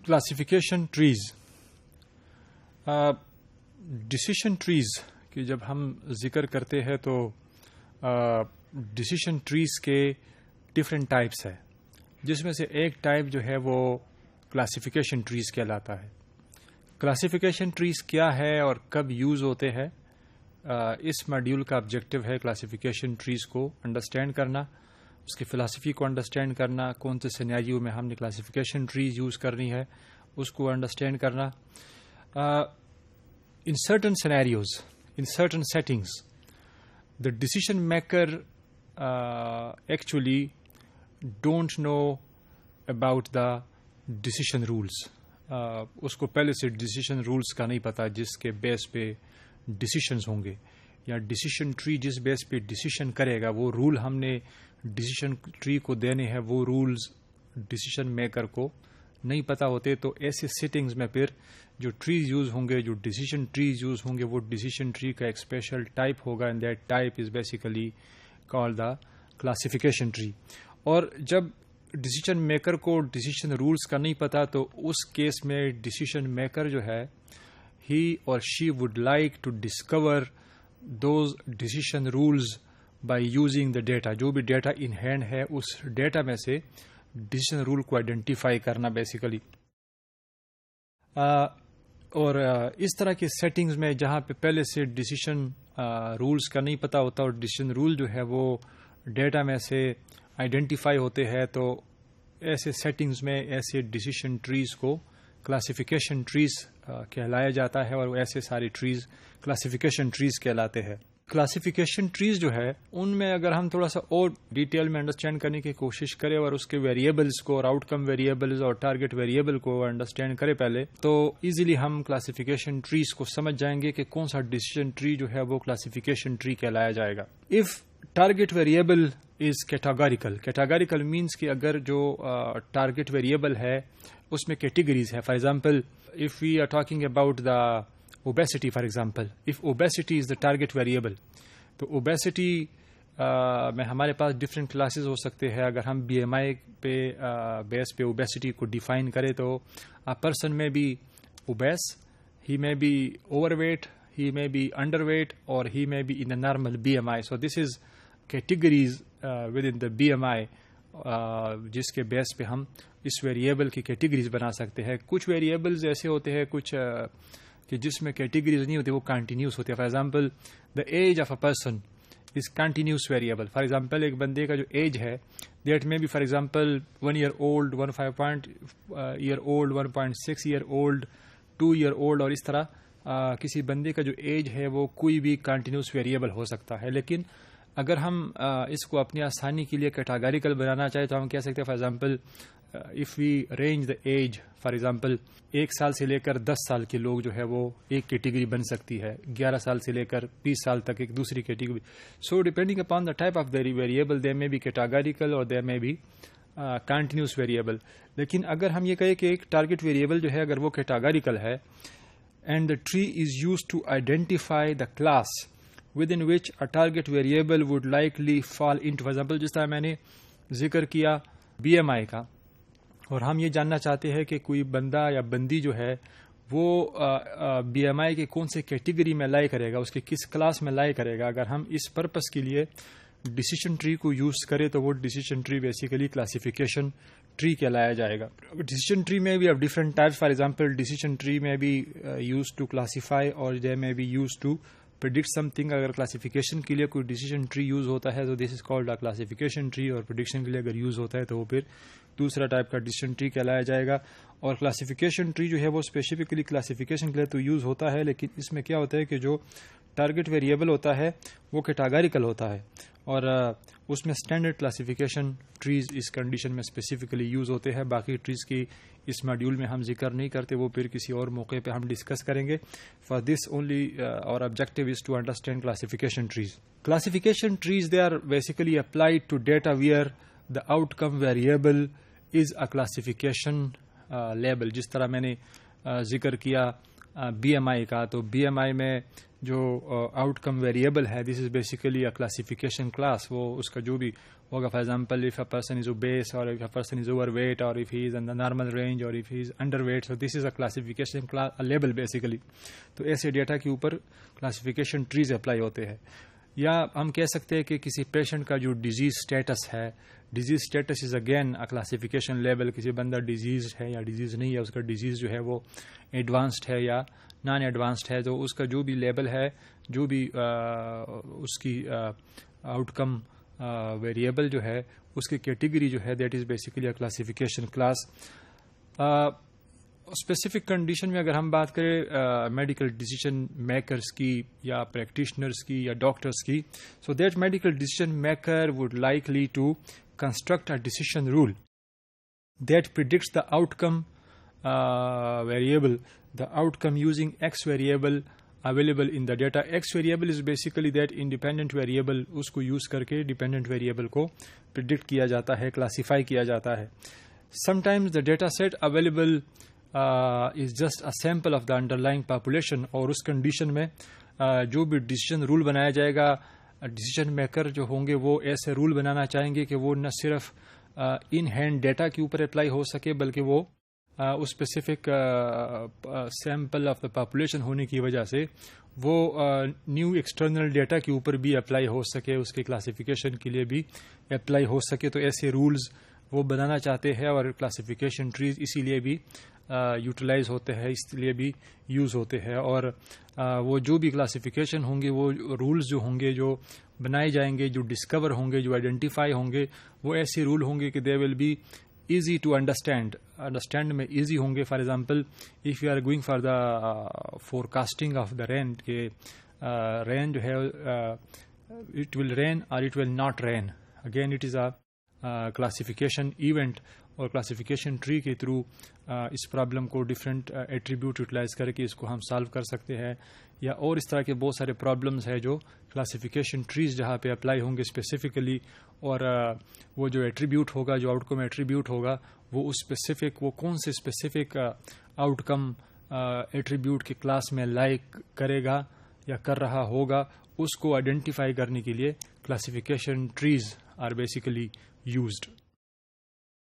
Classification trees. ڈسیشن trees کی جب ہم ذکر کرتے ہیں تو ڈسیشن ٹریز کے ڈفرینٹ ٹائپس ہے، جس میں سے ایک ٹائپ جو ہے وہ کلاسیفیکیشن ٹریز کہلاتا ہے. کلاسیفیکیشن ٹریز کیا ہے اور کب یوز ہوتے ہیں، اس ماڈیول کا آبجیکٹو ہے کلاسیفیکیشن ٹریز کو انڈرسٹینڈ کرنا، اس کی فلاسفی کو انڈرسٹینڈ کرنا، کون سے سینیریو میں ہم نے کلاسیفیکیشن ٹریز یوز کرنی ہے اس کو انڈرسٹینڈ کرنا. In certain scenarios, in certain settings, the decision maker actually don't know about the decision rules. اس کو پہلے سے ڈیسیشن رولز کا نہیں پتا جس کے بیس پہ ڈیسیشنز ہوں گے، یا ڈیسیشن ٹری جس بیس پہ ڈیسیشن کرے گا وہ رول ہم نے ڈیسیشن ٹری کو دینے ہیں، وہ رولز ڈیسیشن میکر کو نہیں پتا ہوتے. تو ایسے سیٹنگز میں پھر جو ٹریز یوز ہوں گے، جو ڈیسیشن ٹریز یوز ہوں گے، وہ ڈیسیشن ٹری کا ایک اسپیشل ٹائپ ہوگا، and that type is basically called the classification tree. اور جب ڈیسیشن میکر کو ڈیسیشن رولز کا نہیں پتا تو اس کیس میں ڈیسیشن میکر جو ہے he or she would like to discover those decision rules by using the data. جو بھی ڈیٹا ان ہینڈ ہے اس ڈیٹا میں سے ڈیسیشن رول کو آئیڈینٹیفائی کرنا بیسیکلی. اور اس طرح کے سیٹنگز میں جہاں پہ پہلے سے ڈیسیشن رولز کا نہیں پتا ہوتا اور ڈیسیشن رول جو ہے وہ ڈیٹا میں سے آئیڈینٹیفائی ہوتے ہیں، تو ایسے سیٹنگز میں ایسے ڈیسیشن ٹریز کو کلاسیفیکیشن ٹریز کہلایا جاتا ہے، اور ایسے سارے ٹریز کلاسیفیکیشن ٹریز کہلاتے ہیں. کلاسیفیکیشن ٹریز جو ہے ان میں اگر ہم تھوڑا سا اور ڈیٹیل میں انڈرسٹینڈ کرنے کی کوشش کریں اور اس کے ویریبلز کو اور آؤٹ کم ویریبلز اور ٹارگٹ ویریبل کو انڈرسٹینڈ کریں پہلے، تو ایزیلی ہم کلاسیفیکیشن ٹریز کو سمجھ جائیں گے کہ کون سا ڈیسیشن ٹری جو ہے وہ کلاسیفیکیشن ٹری کہلایا جائے گا. If target variable is categorical, categorical means کہ اگر جو ٹارگٹ ویریبل ہے اس میں کیٹیگریز ہے. For example if we are talking about the obesity, for example, if obesity is the target variable, تو obesity میں ہمارے پاس ڈفرینٹ کلاسز ہو سکتے ہیں. اگر ہم بی ایم آئی پہ بیس پہ obesity کو ڈیفائن کریں تو a person may be obese, he may be overweight, he may be underweight, or he may be in a normal BMI. So this is categories within the BMI جس کے بیس پہ ہم اس variable کی categories بنا سکتے ہیں. کچھ ویریبلز ایسے ہوتے ہیں کچھ کہ جس میں کیٹیگریز نہیں ہوتی، وہ کنٹینیوس ہوتی ہے. For example the age of a person is continuous variable. فار ایگزامپل ایک بندے کا جو ایج ہے دیٹ میں بھی for example 1 year old, 1.5 year old, 1.6 year old, 2 year old، اور اس طرح کسی بندے کا جو ایج ہے وہ کوئی بھی کنٹینیوس ویریبل ہو سکتا ہے. لیکن اگر ہم اس کو اپنی آسانی کے لیے کیٹاگوریکل بنانا چاہیں تو ہم کہہ سکتے ہیں for example if we range the age, for example 1 سال سے لے کر 10 سال کے لوگ جو ہے وہ ایک کیٹیگری بن سکتی ہے، 11 سال سے لے کر 20 سال تک ایک دوسری category. So depending upon the type of the variable they may be categorical اور they may be continuous variable. لیکن اگر ہم یہ کہیں کہ ایک ٹارگٹ ویریبل جو ہے اگر وہ کیٹاگوریکل ہے and the tree is used to identify the class within which a target variable would likely fall into. For example جس طرح میں نے ذکر کیا بی ایم آئی کا، اور ہم یہ جاننا چاہتے ہیں کہ کوئی بندہ یا بندی جو ہے وہ بی ایم آئی کے کون سے کیٹیگری میں لائی کرے گا، اس کے کس کلاس میں لائی کرے گا. اگر ہم اس پرپس کے لیے ڈیسیشن ٹری کو یوز کریں تو وہ decision tree basically classification tree کہلایا جائے گا. ڈیسیشن ٹری میں بھی اب different types. For example decision tree میں بھی یوز ٹو کلاسیفائی اور they may be use to predict something. اگر کلاسیفیکیشن کے لیے کوئی ڈیسیشن ٹری یوز ہوتا ہے تو this is called a classification tree, اور پریڈکشن کے لیے اگر یوز ہوتا ہے تو وہ پھر دوسرا ٹائپ کا ڈیسیشن ٹری کہلایا جائے گا. اور کلاسیفیکیشن ٹری جو ہے وہ اسپیسیفکلی کلاسیفیکیشن کے لیے تو یوز ہوتا ہے، لیکن اس میں کیا ہوتا ہے کہ جو ٹارگٹ ویریبل ہوتا ہے وہ کیٹاگوریکل ہوتا ہے، اور اس میں اسٹینڈرڈ کلاسیفیکیشن ٹریز اس کنڈیشن میں اسپیسیفکلی یوز ہوتے ہیں. باقی ٹریز کی اس ماڈیول میں ہم ذکر نہیں کرتے، وہ پھر کسی اور موقع پہ ہم ڈسکس کریں گے. For this only our objective is to understand classification trees. Classification trees they are basically applied to data where the outcome variable is a classification label. جس طرح میں نے ذکر کیا بی ایم آئی کا، تو بی ایم آئی میں جو آؤٹ کم ویریبل ہے this is basically a classification class. وہ اس کا جو بھی ہوگا, for example if a person is obese or if a person is overweight or if he is in the normal range or if he is underweight, so this is a classification label basically. تو ایسے data کے اوپر classification trees apply ہوتے ہیں. یا ہم کہہ سکتے ہیں کہ کسی پیشنٹ کا جو ڈیزیز اسٹیٹس ہے, disease status is again a classification label. کسی بندہ ڈیزیز ہے یا ڈیزیز نہیں ہے, اس کا ڈیزیز جو ہے وہ ایڈوانسڈ ہے یا نان ایڈوانسڈ ہے, تو اس کا جو بھی لیبل ہے, جو بھی اس کی آؤٹ کم ویریبل جو ہے, اس کی کیٹیگری جو ہے, that is basically a classification class. Specific condition میں اگر ہم بات کریں میڈیکل ڈیسیجن میکرز کی یا پریکٹیشنرز کی یا ڈاکٹرز کی, so that medical decision maker would likely to construct a decision rule that predicts the outcome variable, the outcome using x variable available in the data. X variable is basically that independent variable, اس کو use کر کے dependent variable کو predict کیا جاتا ہے, classify کیا جاتا ہے. Sometimes the data set available is just a sample of the underlying population, اور اس کنڈیشن میں جو بھی ڈیسیجن رول بنایا جائے گا, ڈیسیجن میکر جو ہوں گے وہ ایسے رول بنانا چاہیں گے کہ وہ نہ صرف ان ہینڈ ڈیٹا کے اوپر اپلائی ہو سکے بلکہ وہ اس specific sample of the population ہونے کی وجہ سے وہ نیو ایکسٹرنل ڈیٹا کے اوپر بھی اپلائی ہو سکے, اس کے کلاسیفیکیشن کے لیے بھی اپلائی ہو سکے. تو ایسے رولز وہ بنانا چاہتے ہیں, اور کلاسیفیکیشن ٹریز اسی لیے بھی یوٹیلائز ہوتے ہیں, اس لیے بھی یوز ہوتے ہیں. اور وہ جو بھی کلاسیفیکیشن ہوں گے, وہ رولز جو ہوں گے, جو بنائے جائیں گے, جو ڈسکور ہوں گے, جو آئیڈینٹیفائی ہوں گے, وہ ایسے رول ہوں گے کہ they will be easy to understand میں ایزی ہوں گے. For example if you are going for the forecasting of the rain, کہ رین جو ہے it will rain or it will not rain, again it is a classification event, اور classification tree کے through اس problem کو different attribute utilize کر کے اس کو ہم سالو کر سکتے ہیں. یا اور اس طرح کے بہت سارے پرابلمس ہیں جو کلاسیفیکیشن ٹریز جہاں پہ اپلائی ہوں گے اسپیسیفکلی, اور وہ جو ایٹریبیوٹ ہوگا, جو آؤٹ کم ایٹریبیوٹ ہوگا, وہ اس اسپیسیفک, وہ کون سے اسپیسیفک آؤٹ کم ایٹریبیوٹ کے کلاس میں لائک کرے گا یا کر رہا ہوگا, اس کو آئیڈینٹیفائی کرنے کے لیے classification trees are basically used.